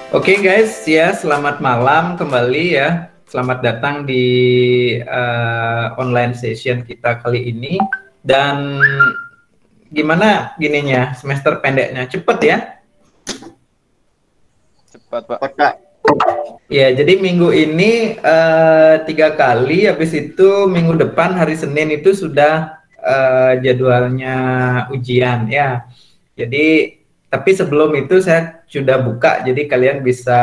Oke guys, ya selamat malam kembali ya. Selamat datang di online session kita kali ini. Dan gimana gininya semester pendeknya? Cepet ya? Cepat, Pak. Apakah Ya, jadi minggu ini 3 kali, habis itu minggu depan hari Senin itu sudah jadwalnya ujian ya. Jadi tapi sebelum itu saya sudah buka, jadi kalian bisa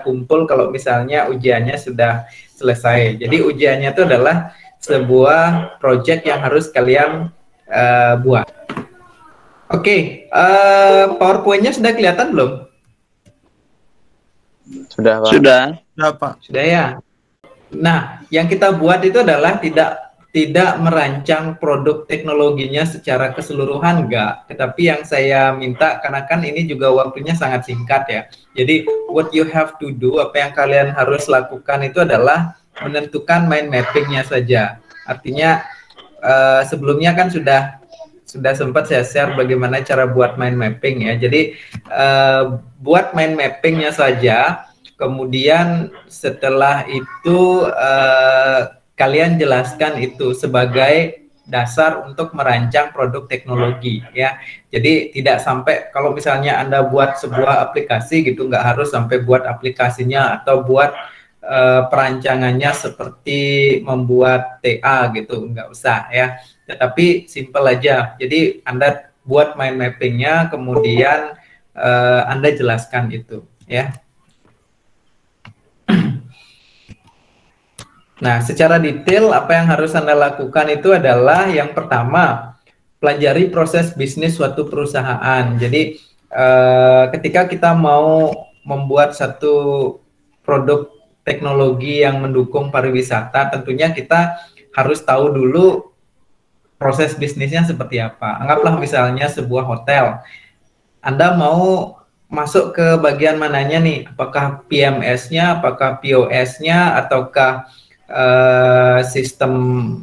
kumpul kalau misalnya ujiannya sudah selesai. Jadi ujiannya itu adalah sebuah project yang harus kalian buat. Oke, PowerPoint-nya sudah kelihatan belum? Sudah, Pak. sudah? Ya, Pak. Sudah ya. Nah, yang kita buat itu adalah tidak merancang produk teknologinya secara keseluruhan, enggak. Tetapi yang saya minta, karena kan ini juga waktunya sangat singkat ya. Jadi, what you have to do, apa yang kalian harus lakukan itu adalah menentukan mind mappingnya saja. Artinya, sebelumnya kan sudah sempat saya share bagaimana cara buat mind mapping ya. Jadi, buat mind mappingnya saja. Kemudian setelah itu kalian jelaskan itu sebagai dasar untuk merancang produk teknologi ya. Jadi tidak sampai kalau misalnya Anda buat sebuah aplikasi gitu, nggak harus sampai buat aplikasinya atau buat perancangannya seperti membuat TA gitu, nggak usah ya. Tetapi simple aja. Jadi Anda buat mind mappingnya, kemudian Anda jelaskan itu ya. Nah, secara detail apa yang harus Anda lakukan itu adalah yang pertama, pelajari proses bisnis suatu perusahaan. Jadi, ketika kita mau membuat satu produk teknologi yang mendukung pariwisata, tentunya kita harus tahu dulu proses bisnisnya seperti apa. Anggaplah misalnya sebuah hotel. Anda mau masuk ke bagian mananya nih? Apakah PMS-nya, apakah POS-nya, ataukah sistem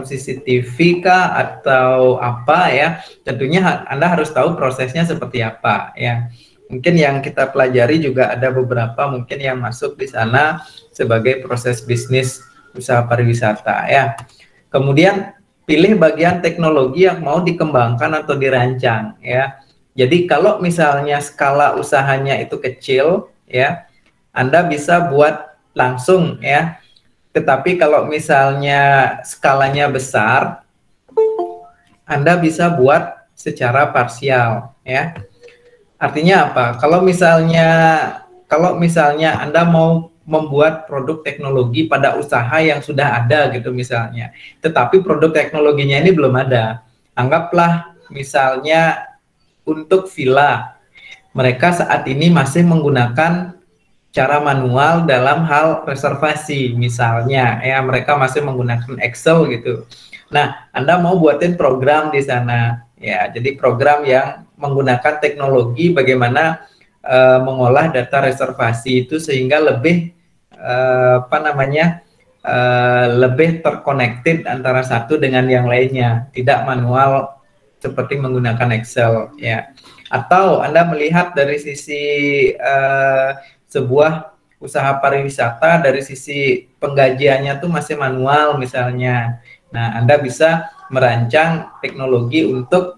CCTV kah atau apa ya? Tentunya Anda harus tahu prosesnya seperti apa ya. Mungkin yang kita pelajari juga ada beberapa mungkin yang masuk di sana sebagai proses bisnis usaha pariwisata ya. Kemudian pilih bagian teknologi yang mau dikembangkan atau dirancang ya. Jadi kalau misalnya skala usahanya itu kecil ya, Anda bisa buat langsung ya. Tetapi kalau misalnya skalanya besar, Anda bisa buat secara parsial ya. Artinya apa? Kalau misalnya Anda mau membuat produk teknologi pada usaha yang sudah ada gitu misalnya, tetapi produk teknologinya ini belum ada. Anggaplah misalnya untuk villa, mereka saat ini masih menggunakan cara manual dalam hal reservasi misalnya ya, mereka masih menggunakan Excel gitu. Nah, Anda mau buatin program di sana ya, jadi program yang menggunakan teknologi bagaimana mengolah data reservasi itu sehingga lebih lebih terkonektif antara satu dengan yang lainnya, tidak manual seperti menggunakan Excel ya. Atau Anda melihat dari sisi sebuah usaha pariwisata dari sisi penggajiannya tuh masih manual misalnya. Nah, Anda bisa merancang teknologi untuk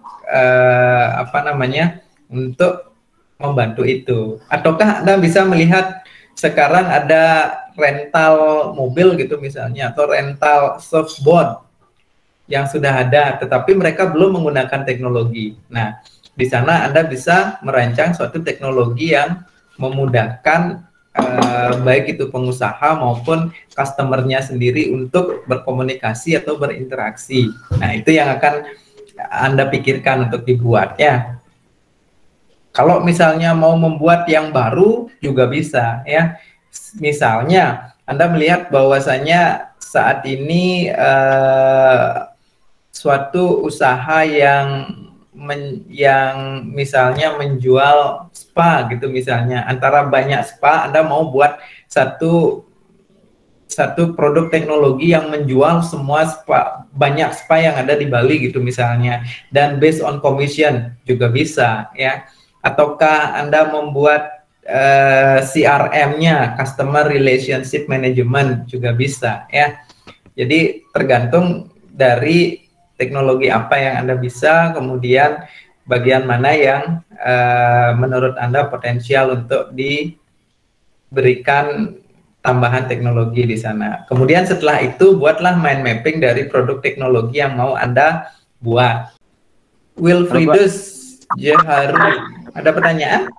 untuk membantu itu. Ataukah Anda bisa melihat sekarang ada rental mobil gitu misalnya, atau rental surfboard yang sudah ada, tetapi mereka belum menggunakan teknologi. Nah, di sana Anda bisa merancang suatu teknologi yang memudahkan baik itu pengusaha maupun customernya sendiri untuk berkomunikasi atau berinteraksi. Nah, itu yang akan Anda pikirkan untuk dibuat ya. Kalau misalnya mau membuat yang baru juga bisa ya. Misalnya Anda melihat bahwasanya saat ini suatu usaha yang misalnya menjual spa gitu misalnya, antara banyak spa Anda mau buat satu produk teknologi yang menjual semua spa, banyak spa yang ada di Bali gitu misalnya, dan based on commission juga bisa ya. ataukah Anda membuat CRM-nya, Customer Relationship Management, juga bisa ya. Jadi tergantung dari teknologi apa yang Anda bisa, kemudian bagian mana yang menurut Anda potensial untuk diberikan tambahan teknologi di sana. Kemudian setelah itu buatlah mind mapping dari produk teknologi yang mau Anda buat. Wilfriedus Jeharu, ada pertanyaan?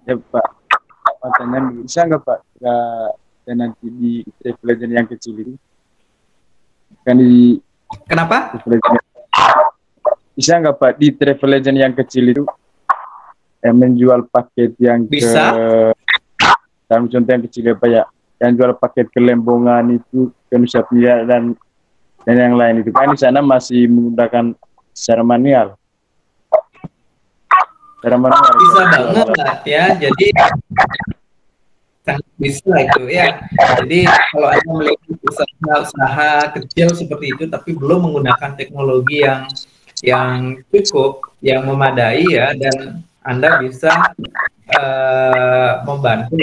Ya Pak, pertanyaan bisa nggak Pak, dan nanti di Travel Legend yang kecil itu kan di Kenapa? Bisa nggak Pak di Travel Legend yang kecil itu menjual paket yang bisa. Dalam contoh yang kecil ya Pak ya, yang jual paket ke Lembongan itu, ke Nusa Penida dan yang lain itu kan di sana masih menggunakan secara manual. Bisa banget lah ya, jadi sangat bisa itu ya. Jadi kalau Anda melihat usaha kecil seperti itu tapi belum menggunakan teknologi yang cukup, yang memadai ya, dan Anda bisa membantu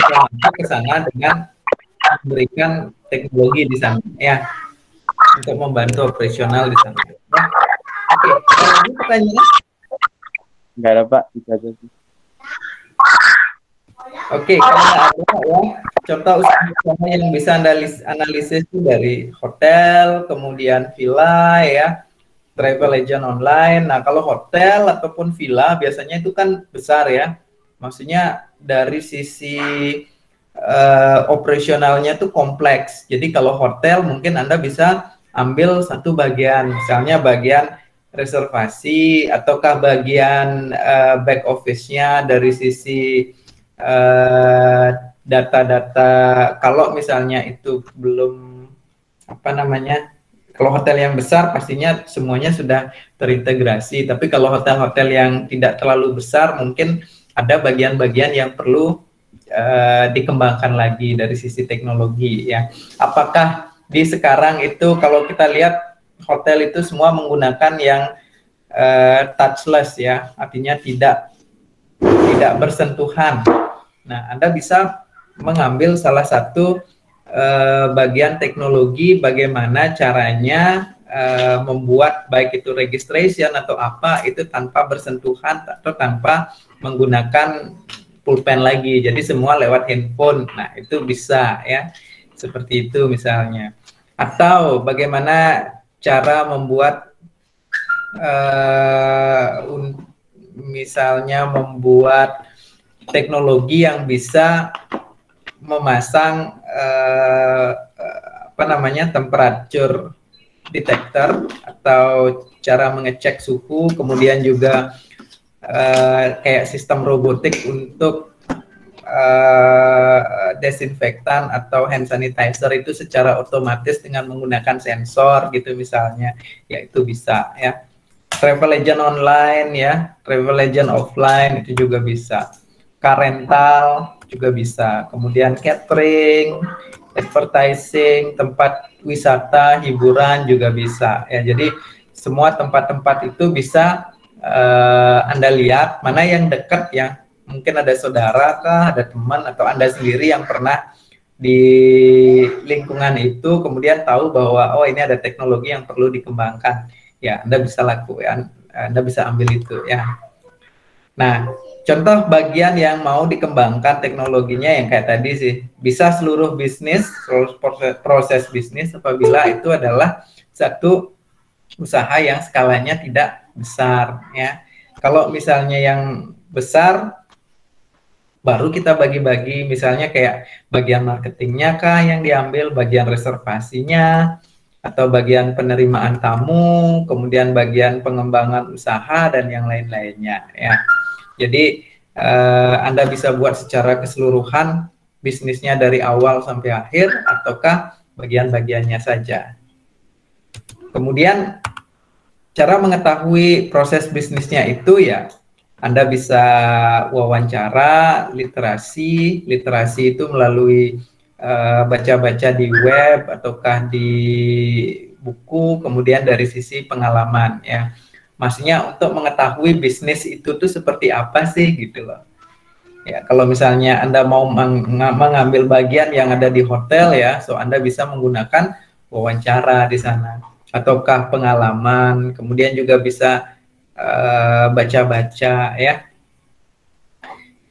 ke sana dengan memberikan teknologi di sana ya, untuk membantu operasional di sana. Ya. Oke, ini pertanyaan? Enggak ada Pak, itu aja sih. Oke, kalau nggak ada ya, contoh usaha yang bisa Anda analisis itu dari hotel, kemudian villa ya, travel agent online. Nah, kalau hotel ataupun villa biasanya itu kan besar ya. Maksudnya dari sisi operasionalnya tuh kompleks. Jadi kalau hotel mungkin Anda bisa ambil satu bagian, misalnya bagian reservasi ataukah bagian back office-nya dari sisi data-data. Kalau misalnya itu belum kalau hotel yang besar pastinya semuanya sudah terintegrasi, tapi kalau hotel-hotel yang tidak terlalu besar mungkin ada bagian-bagian yang perlu dikembangkan lagi dari sisi teknologi ya. Apakah di sekarang itu kalau kita lihat hotel itu semua menggunakan yang touchless ya, artinya tidak bersentuhan. Nah, Anda bisa mengambil salah satu bagian teknologi bagaimana caranya membuat baik itu registration atau apa itu tanpa bersentuhan atau tanpa menggunakan pulpen lagi. Jadi semua lewat handphone. Nah, itu bisa ya. Seperti itu misalnya. Atau bagaimana cara membuat misalnya membuat teknologi yang bisa memasang temperature detector atau cara mengecek suhu, kemudian juga kayak sistem robotik untuk desinfektan atau hand sanitizer itu secara otomatis dengan menggunakan sensor gitu misalnya, ya itu bisa ya. Travel agent online ya, travel agent offline itu juga bisa. Car rental juga bisa. Kemudian catering, advertising, tempat wisata, hiburan juga bisa. Ya, jadi semua tempat-tempat itu bisa Anda lihat mana yang dekat ya. Mungkin ada saudara kah, ada teman atau Anda sendiri yang pernah di lingkungan itu, kemudian tahu bahwa oh ini ada teknologi yang perlu dikembangkan. Ya, Anda bisa lakukan, Anda bisa ambil itu ya. Nah, contoh bagian yang mau dikembangkan teknologinya yang kayak tadi sih, bisa seluruh bisnis, seluruh proses bisnis apabila itu adalah satu usaha yang skalanya tidak besar ya. Kalau misalnya yang besar, baru kita bagi-bagi, misalnya kayak bagian marketingnya kah yang diambil, bagian reservasinya, atau bagian penerimaan tamu, kemudian bagian pengembangan usaha dan yang lain-lainnya ya. Jadi Anda bisa buat secara keseluruhan bisnisnya dari awal sampai akhir ataukah bagian-bagiannya saja. Kemudian cara mengetahui proses bisnisnya itu ya Anda bisa wawancara, literasi itu melalui baca-baca di web ataukah di buku, kemudian dari sisi pengalaman ya. Maksudnya untuk mengetahui bisnis itu tuh seperti apa sih gitu loh. Ya, kalau misalnya Anda mau mengambil bagian yang ada di hotel ya, so Anda bisa menggunakan wawancara di sana ataukah pengalaman, kemudian juga bisa baca-baca ya.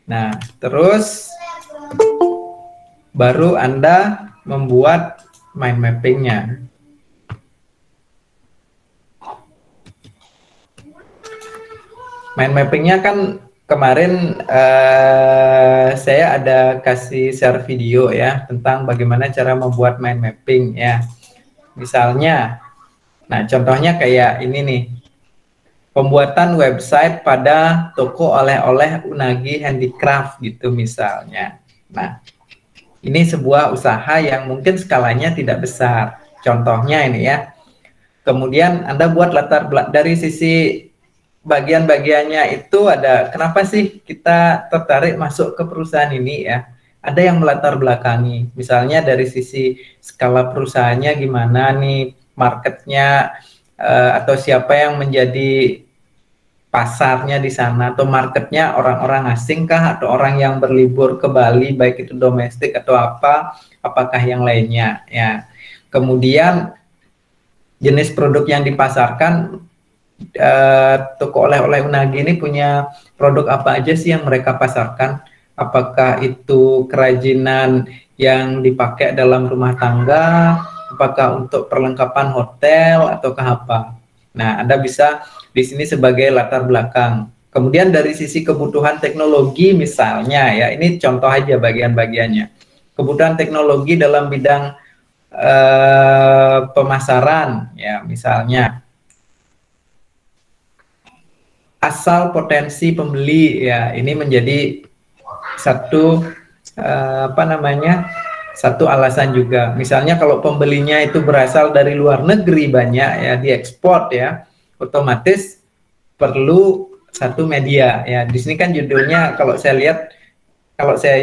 Nah, terus baru Anda membuat mind mappingnya. Mind mappingnya kan kemarin saya ada kasih share video ya tentang bagaimana cara membuat mind mapping ya. Misalnya, nah contohnya kayak ini nih. Pembuatan website pada toko oleh-oleh Unagi Handicraft gitu misalnya. Nah, ini sebuah usaha yang mungkin skalanya tidak besar. Contohnya ini ya. Kemudian Anda buat latar belakang dari sisi bagian-bagiannya itu ada kenapa sih kita tertarik masuk ke perusahaan ini ya. Ada yang melatar belakangi. Misalnya dari sisi skala perusahaannya gimana nih, marketnya atau siapa yang menjadi pasarnya di sana atau marketnya orang-orang asing kah atau orang yang berlibur ke Bali baik itu domestik atau apakah yang lainnya ya. Kemudian jenis produk yang dipasarkan toko oleh-oleh Unagi ini punya produk apa aja sih yang mereka pasarkan, apakah itu kerajinan yang dipakai dalam rumah tangga, apakah untuk perlengkapan hotel ataukah apa. Nah, Anda bisa di sini sebagai latar belakang. Kemudian dari sisi kebutuhan teknologi misalnya ya, ini contoh aja bagian-bagiannya. Kebutuhan teknologi dalam bidang pemasaran ya, misalnya asal potensi pembeli ya, ini menjadi satu satu alasan juga. Misalnya kalau pembelinya itu berasal dari luar negeri banyak ya, diekspor ya, otomatis perlu satu media ya. Di sini kan judulnya kalau saya lihat,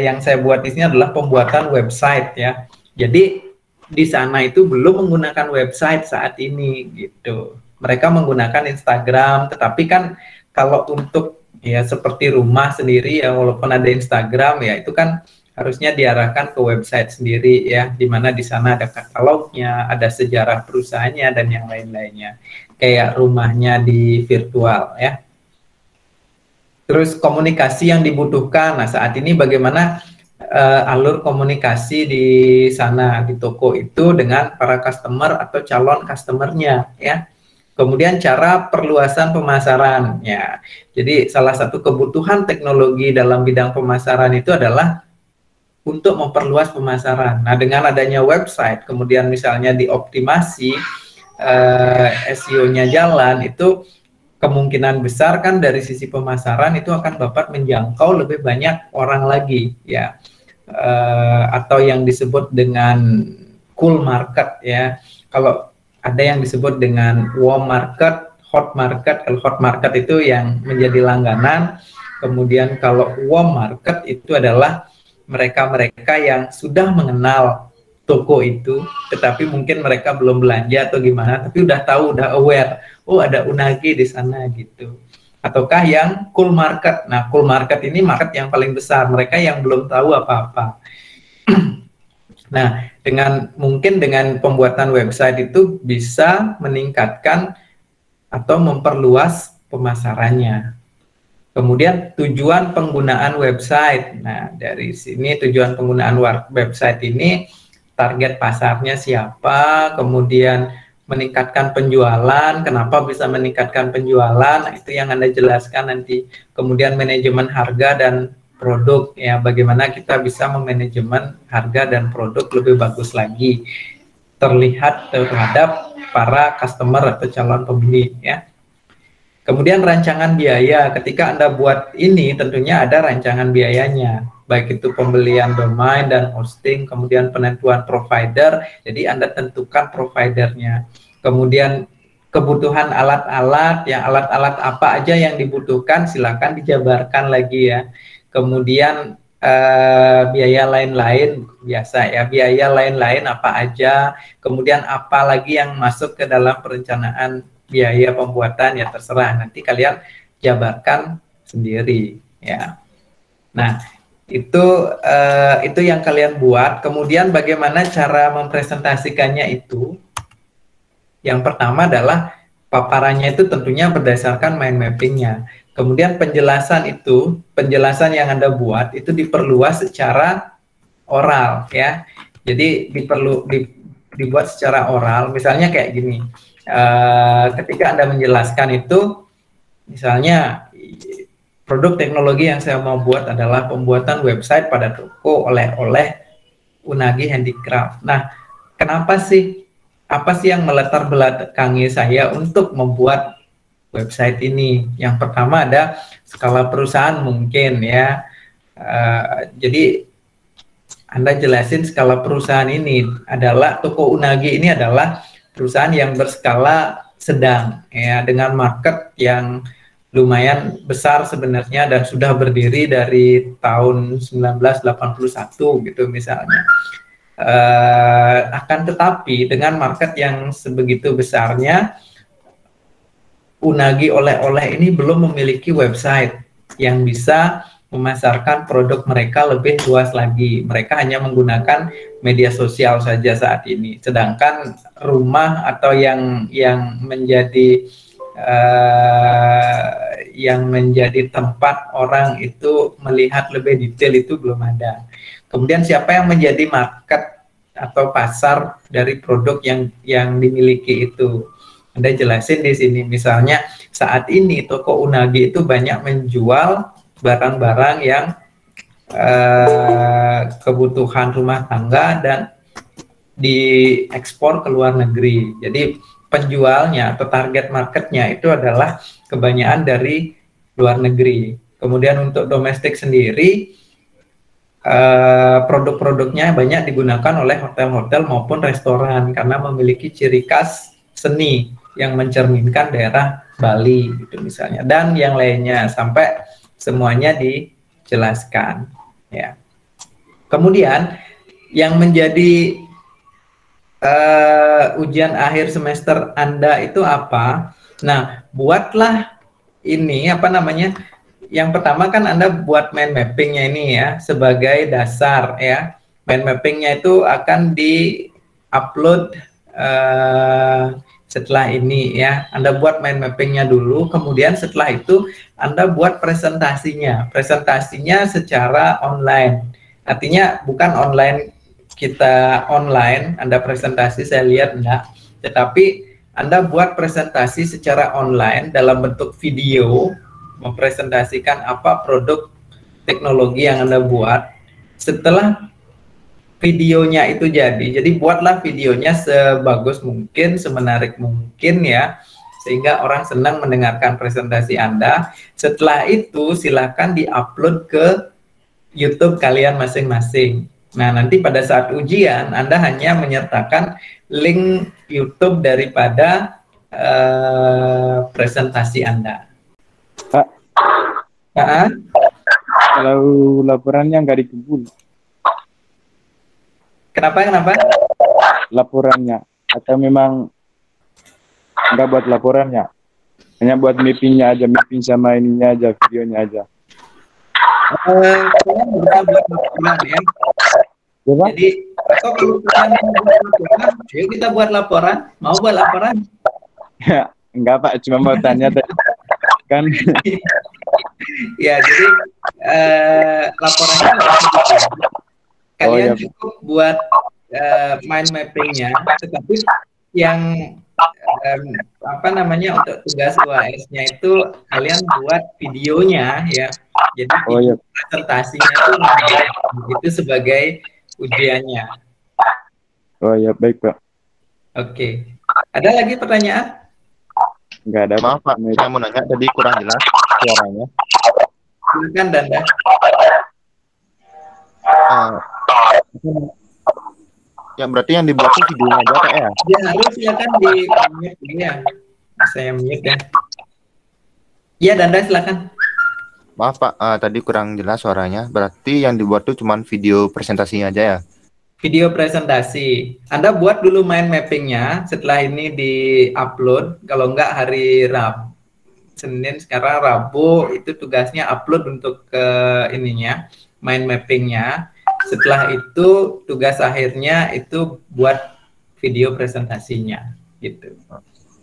yang saya buat di sini adalah pembuatan website ya. Jadi di sana itu belum menggunakan website saat ini gitu. Mereka menggunakan Instagram, tetapi kan kalau untuk ya seperti rumah sendiri ya, walaupun ada Instagram ya, itu kan harusnya diarahkan ke website sendiri ya, di mana di sana ada katalognya, ada sejarah perusahaannya dan yang lain-lainnya. Kayak rumahnya di virtual ya. Terus komunikasi yang dibutuhkan. Nah, saat ini bagaimana alur komunikasi di sana di toko itu dengan para customer atau calon customernya ya. Kemudian cara perluasan pemasaran ya. Jadi salah satu kebutuhan teknologi dalam bidang pemasaran itu adalah untuk memperluas pemasaran. Nah, dengan adanya website, kemudian misalnya dioptimasi SEO-nya jalan, itu kemungkinan besar kan dari sisi pemasaran itu akan dapat menjangkau lebih banyak orang lagi ya. Atau yang disebut dengan cool market ya. Kalau ada yang disebut dengan warm market, hot market. Kalau hot market itu yang menjadi langganan. Kemudian kalau warm market itu adalah mereka-mereka yang sudah mengenal toko itu, tetapi mungkin mereka belum belanja atau gimana, tapi udah tahu, udah aware, oh ada Unagi di sana gitu. Ataukah yang cool market. Nah, cool market ini market yang paling besar, mereka yang belum tahu apa-apa. Nah, mungkin dengan pembuatan website itu bisa meningkatkan atau memperluas pemasarannya. Kemudian tujuan penggunaan website. Nah, dari sini tujuan penggunaan website ini, target pasarnya siapa, kemudian meningkatkan penjualan, kenapa bisa meningkatkan penjualan, nah, itu yang Anda jelaskan nanti. Kemudian manajemen harga dan produk, ya bagaimana kita bisa memanajemen harga dan produk lebih bagus lagi, terlihat terhadap para customer atau calon pembeli ya. Kemudian rancangan biaya, ketika Anda buat ini tentunya ada rancangan biayanya, baik itu pembelian domain dan hosting, kemudian penentuan provider, jadi Anda tentukan providernya. Kemudian kebutuhan alat-alat, ya alat-alat apa aja yang dibutuhkan, silakan dijabarkan lagi ya. Kemudian biaya lain-lain, biasa ya, biaya lain-lain apa aja, kemudian apa lagi yang masuk ke dalam perencanaan biaya pembuatan ya terserah, nanti kalian jabarkan sendiri ya. Nah, itu yang kalian buat. Kemudian bagaimana cara mempresentasikannya itu? Yang pertama adalah paparannya itu tentunya berdasarkan mind mappingnya. Kemudian penjelasan yang Anda buat itu diperluas secara oral ya. Jadi dibuat secara oral. Misalnya kayak gini, ketika Anda menjelaskan itu, misalnya produk teknologi yang saya mau buat adalah pembuatan website pada toko oleh-oleh Unagi Handicraft. Nah, kenapa sih? Apa sih yang melatar belakangi saya untuk membuat website ini? Yang pertama ada skala perusahaan mungkin ya. Jadi Anda jelasin skala perusahaan ini adalah toko Unagi ini adalah perusahaan yang berskala sedang ya, dengan market yang lumayan besar sebenarnya dan sudah berdiri dari tahun 1981 gitu misalnya. Akan tetapi dengan market yang sebegitu besarnya, Unagi oleh-oleh ini belum memiliki website yang bisa memasarkan produk mereka lebih luas lagi. Mereka hanya menggunakan media sosial saja saat ini. Sedangkan rumah atau yang menjadi tempat orang itu melihat lebih detail itu belum ada. Kemudian siapa yang menjadi market atau pasar dari produk yang dimiliki itu? Anda jelasin di sini. Misalnya saat ini toko Unagi itu banyak menjual barang-barang yang kebutuhan rumah tangga dan diekspor ke luar negeri. Jadi penjualnya atau target marketnya itu adalah kebanyakan dari luar negeri. Kemudian untuk domestik sendiri, produk-produknya banyak digunakan oleh hotel-hotel maupun restoran karena memiliki ciri khas seni yang mencerminkan daerah Bali gitu misalnya, dan yang lainnya sampai semuanya dijelaskan ya. Kemudian yang menjadi ujian akhir semester Anda itu apa? Nah, buatlah ini apa namanya? Yang pertama kan Anda buat mind mappingnya ini ya sebagai dasar ya. Mind mappingnya itu akan di-upload setelah ini ya. Anda buat mind mappingnya dulu, kemudian setelah itu Anda buat presentasinya. Presentasinya secara online. Artinya bukan online, kita online, Anda presentasi saya lihat enggak, tetapi Anda buat presentasi secara online dalam bentuk video, mempresentasikan apa produk teknologi yang Anda buat. Setelah videonya itu jadi buatlah videonya sebagus mungkin, semenarik mungkin ya, sehingga orang senang mendengarkan presentasi Anda. Setelah itu silakan diupload ke YouTube kalian masing-masing. Nah, nanti pada saat ujian Anda hanya menyertakan link YouTube daripada presentasi Anda. Pak, kalau laporannya nggak dikumpul, kenapa? Laporannya atau memang nggak buat laporannya, hanya buat mappingnya aja, mapping sama ininya aja, videonya aja. Kalian bisa buat laporan ya. Jadi atau kalau kalian mau buat laporan, ayo kita buat laporan. Mau buat laporan? Ya, enggak Pak, cuma mau tanya tadi kan. Ya, jadi laporannya kalian cukup buat mind mappingnya, tetapi yang apa namanya untuk tugas UAS-nya itu kalian buat videonya ya. Jadi presentasinya itu sebagai ujiannya. Oh ya, baik Pak. Oke. Ada lagi pertanyaan? Enggak ada. Maaf Pak, saya mau nanya tadi kurang jelas suaranya. Silakan Danda. Ya berarti yang dibuat itu videonya aja Pak ya? Ya harus silakan di mute ya. Saya mute ya. Iya Danda silakan. Maaf Pak, tadi kurang jelas suaranya. Berarti yang dibuat itu cuma video presentasinya aja ya? video presentasi. Anda buat dulu mind mappingnya, setelah ini di-upload, kalau enggak hari Rabu, Senin, sekarang Rabu, itu tugasnya upload untuk ininya, mind mappingnya. Setelah itu, tugas akhirnya itu buat video presentasinya, gitu.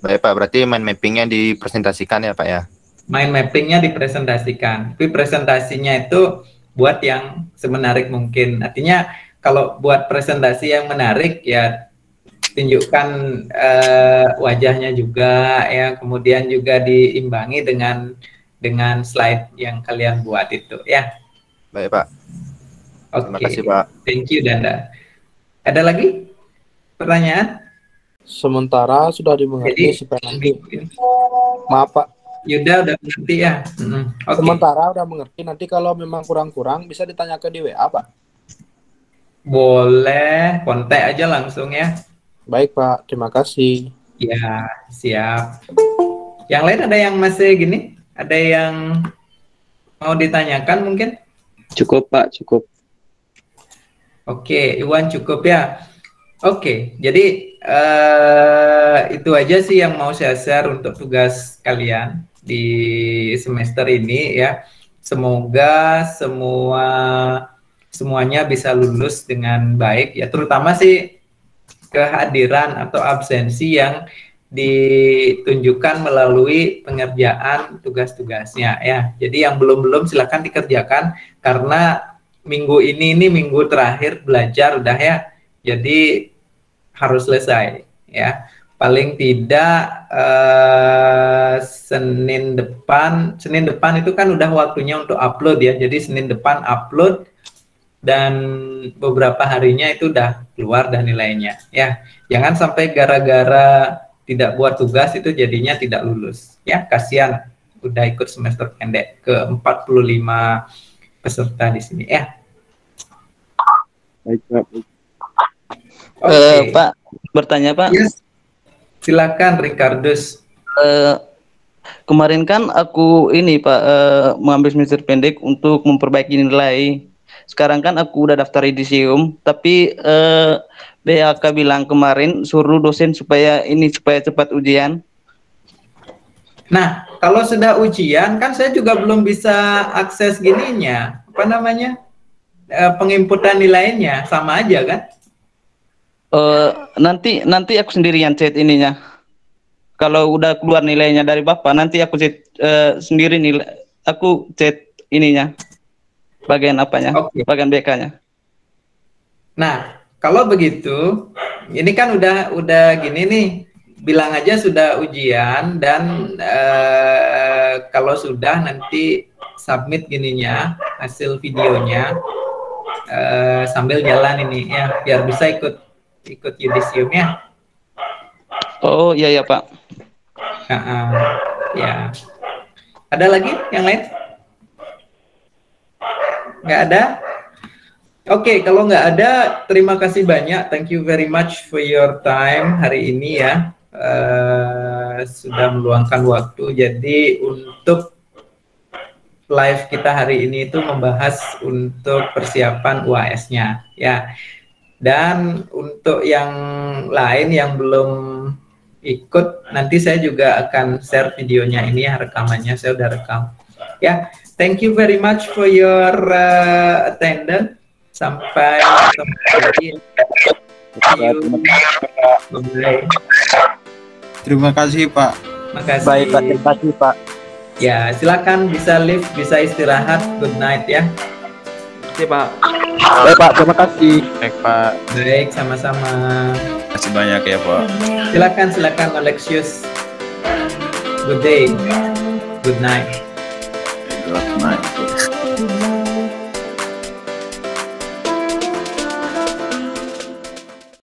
Baik Pak, berarti mind mappingnya dipresentasikan ya Pak ya? Mind mappingnya dipresentasikan, tapi presentasinya itu buat yang semenarik mungkin. Artinya kalau buat presentasi yang menarik ya tunjukkan wajahnya juga ya, kemudian juga diimbangi dengan slide yang kalian buat itu ya. Baik Pak. Oke. Terima kasih Pak. Thank you Danda. Ada lagi pertanyaan? Sementara sudah dimengerti supaya nanti. Maaf Pak. Yuda udah mengerti ya. Okay. Sementara udah mengerti, nanti kalau memang kurang-kurang bisa ditanyakan di WA Pak. Boleh, kontak aja langsung ya. Baik Pak, terima kasih. Ya, siap. Yang lain ada yang masih gini? Ada yang mau ditanyakan mungkin? Cukup Pak, cukup. Oke, Iwan cukup ya. Oke, jadi itu aja sih yang mau saya share untuk tugas kalian di semester ini ya. Semoga semuanya bisa lulus dengan baik ya, terutama sih kehadiran atau absensi yang ditunjukkan melalui pengerjaan tugas-tugasnya ya. Jadi yang belum silakan dikerjakan karena minggu ini minggu terakhir belajar udah ya. Jadi harus selesai ya. Paling tidak Senin depan itu kan udah waktunya untuk upload ya. Jadi Senin depan upload dan beberapa harinya itu udah keluar dan nilainya ya. Jangan sampai gara-gara tidak buat tugas itu jadinya tidak lulus ya. Kasihan udah ikut semester pendek ke 45 peserta di sini ya. Baik Pak. Pak, bertanya Pak. Yes. Silakan Ricardus. Kemarin kan aku ini Pak mengambil semester pendek untuk memperbaiki nilai. Sekarang kan aku udah daftar yudisium, tapi BHK bilang kemarin suruh dosen supaya cepat ujian. Nah, kalau sudah ujian kan saya juga belum bisa akses gininya, apa namanya? Penginputan nilainya sama aja kan? Nanti aku sendirian chat ininya. Kalau udah keluar nilainya dari Bapak, nanti aku chat sendiri nilai. Aku chat ininya. Bagian apanya? Okay. Bagian BK-nya. Nah, kalau begitu, ini kan udah gini nih. Bilang aja sudah ujian dan kalau sudah nanti submit gininya, hasil videonya sambil jalan ini ya, biar bisa ikut yudisiumnya. Oh iya ya Pak. Ya. Ada lagi yang lain? Nggak ada? Oke, kalau nggak ada, terima kasih banyak. Thank you very much for your time hari ini ya. Sudah meluangkan waktu. Jadi untuk live kita hari ini itu membahas untuk persiapan UAS-nya ya. Dan untuk yang lain yang belum ikut, nanti saya juga akan share videonya ini ya, rekamannya saya udah rekam. Ya, thank you very much for your attendance. Sampai ketemu lagi. Bye. Terima kasih Pak. Makasih. Baik Pak, terima kasih Pak. Ya, silakan bisa live, bisa istirahat. Good night ya. Oke Pak. Baik Pak, terima kasih. Baik Pak. Baik, sama-sama. Terima kasih banyak ya Pak. Silakan Alexius. Good day. Good night. Good night.